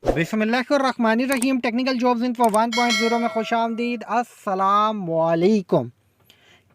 बिस्मिल्लाहिर्रहमानिर्रहीम। Technical jobs in for 1.0 में खुश आमदीद। अस्सलाम वालेकुम।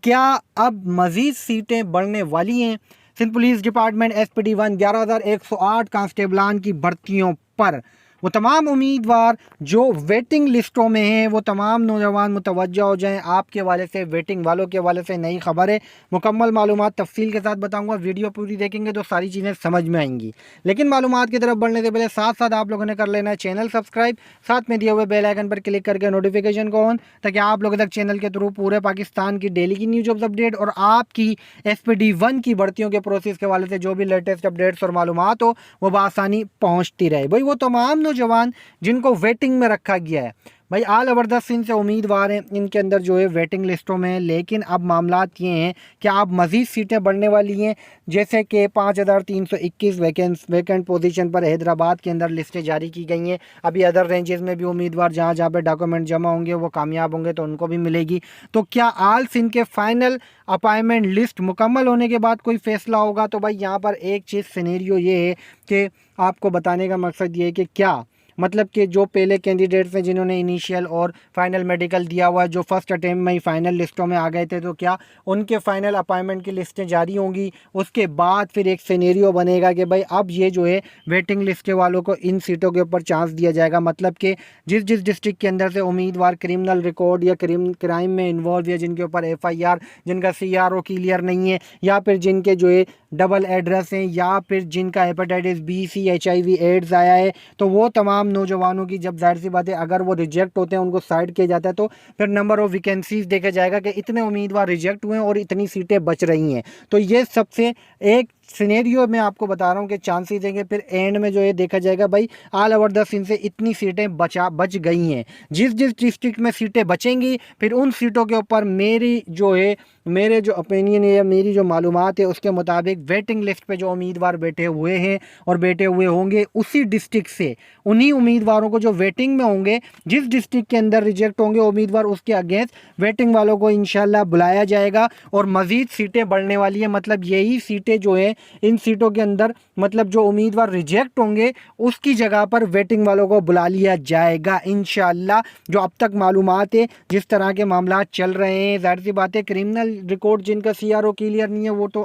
क्या अब मज़ीद सीटें बढ़ने वाली हैं? सिंध पुलिस डिपार्टमेंट SPD1 11,108 कांस्टेबलान की भर्तियों पर वो तमाम उम्मीदवार जो वेटिंग लिस्टों में हैं वो तमाम नौजवान मुतवज्जा हो जाएं। आपके वाले से, वेटिंग वालों के वाले से नई खबर है। मुकम्मल मालूमात तफसील के साथ बताऊंगा। वीडियो पूरी देखेंगे तो सारी चीज़ें समझ में आएंगी। लेकिन मालूमात की तरफ बढ़ने से पहले साथ साथ आप लोगों ने कर लेना है चैनल सब्सक्राइब, साथ में दिए हुए बेल आइकन पर क्लिक करके नोटिफिकेशन को ऑन, ताकि आप लोगों तक चैनल के थ्रू पूरे पाकिस्तान की डेली की न्यूज अपडेट और आपकी SPD1 की भर्तियों के प्रोसेस के वाले से जो भी लेटेस्ट अपडेट्स और मालूमात हो वो बआसानी पहुंचती रहे। भाई वो तमाम नौजवान जिनको वेटिंग में रखा गया है, भाई आल ज़बरदस्त सिंध से उम्मीदवार हैं, इनके अंदर जो है वेटिंग लिस्टों में है। लेकिन अब मामलात ये हैं कि अब मज़ीद सीटें बढ़ने वाली हैं। जैसे कि 5,321 वैकेंट पोजीशन पर हैदराबाद के अंदर लिस्टें जारी की गई हैं। अभी अदर रेंजेस में भी उम्मीदवार जहाँ जहाँ पे डॉक्यूमेंट जमा होंगे वो कामयाब होंगे तो उनको भी मिलेगी। तो क्या आल सिंध के फाइनल अपॉइंटमेंट लिस्ट मुकम्मल होने के बाद कोई फ़ैसला होगा? तो भाई यहाँ पर एक चीज़ सिनेरियो ये है कि आपको बताने का मकसद ये है कि क्या मतलब कि जो पहले कैंडिडेट्स हैं जिन्होंने इनिशियल और फाइनल मेडिकल दिया हुआ है, जो फर्स्ट अटेम्प्ट में ही फाइनल लिस्टों में आ गए थे, तो क्या उनके फाइनल अपॉइंटमेंट की लिस्टें जारी होंगी? उसके बाद फिर एक सिनेरियो बनेगा कि भाई अब ये जो है वेटिंग लिस्ट के वालों को इन सीटों के ऊपर चांस दिया जाएगा। मतलब कि जिस जिस डिस्ट्रिक्ट के अंदर से उम्मीदवार क्रिमिनल रिकॉर्ड या क्राइम में इन्वॉल्व है, जिनके ऊपर FIR, जिनका CRO क्लियर नहीं है, या फिर जिनके जो है डबल एड्रेस हैं, या फिर जिनका hepatitis B, C, HIV AIDS आया है, तो वो तमाम नौजवानों की जब जाहिर सी बात है अगर वो रिजेक्ट होते हैं, उनको साइड किया जाता है, तो फिर नंबर ऑफ वैकेंसीज देखा जाएगा कि इतने उम्मीदवार रिजेक्ट हुए हैं और इतनी सीटें बच रही हैं। तो ये सबसे एक सिनेरियो में आपको बता रहा हूँ कि चांसेस देंगे। फिर एंड में जो है देखा जाएगा भाई ऑल ओवर द सिंध से इतनी सीटें बच गई हैं। जिस जिस डिस्ट्रिक्ट में सीटें बचेंगी फिर उन सीटों के ऊपर मेरे जो ओपिनियन है या मेरी जो मालूमात है उसके मुताबिक वेटिंग लिस्ट पे जो उम्मीदवार बैठे हुए हैं और बैठे हुए होंगे उसी डिस्ट्रिक्ट से उन्हीं उम्मीदवारों को जो वेटिंग में होंगे, जिस डिस्ट्रिक्ट के अंदर रिजेक्ट होंगे उम्मीदवार, उसके अगेंस्ट वेटिंग वालों को इंशाल्लाह बुलाया जाएगा और मज़ीद सीटें बढ़ने वाली है। मतलब यही सीटें जो है इन सीटों के अंदर मतलब जो उम्मीदवार रिजेक्ट होंगे उसकी जगह पर वेटिंग वालों को बुला लिया जाएगा इंशाल्लाह। जो अब तक मालूमात है, जिस तरह के मामला चल रहे हैं, जाहिर सी बात है क्रिमिनल रिकॉर्ड जिनका CRO क्लियर नहीं है वो तो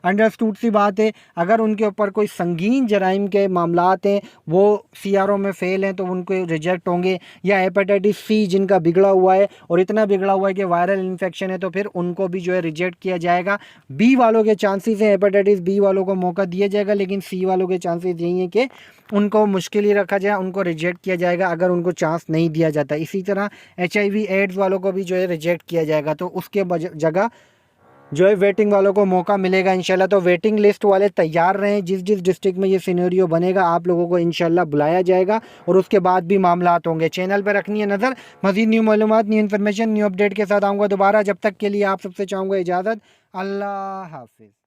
अंडरस्टूड सी बात है। अगर उनके ऊपर कोई संगीन जराइम के मामलात हैं, वो CRO में फेल हैं, तो उनको रिजेक्ट होंगे। या हेपेटाइटिस C जिनका बिगड़ा हुआ है और इतना बिगड़ा हुआ है कि वायरल इन्फेक्शन है, तो फिर उनको भी जो है रिजेक्ट किया जाएगा। B वालों के चांसेस हैं, हेपेटाइटिस B वालों को मौका दिया जाएगा, लेकिन C वालों के चांसेस यही हैं कि उनको मुश्किल ही रखा जाए, उनको रिजेक्ट किया जाएगा अगर उनको चांस नहीं दिया जाता। इसी तरह HIV एड्स वालों को भी जो है रिजेक्ट किया जाएगा, तो उसके जगह जो है वेटिंग वालों को मौका मिलेगा इंशाल्लाह। तो वेटिंग लिस्ट वाले तैयार रहें। जिस जिस डिस्ट्रिक्ट में ये सिनेरियो बनेगा आप लोगों को इंशाल्लाह बुलाया जाएगा और उसके बाद भी मामलात होंगे। चैनल पर रखनी है नज़र। मज़ीद न्यू मालूमात, न्यू इन्फॉर्मेशन, न्यू अपडेट के साथ आऊँगा दोबारा। जब तक के लिए आप सबसे चाहूँगा इजाज़त। अल्लाह हाफिज़।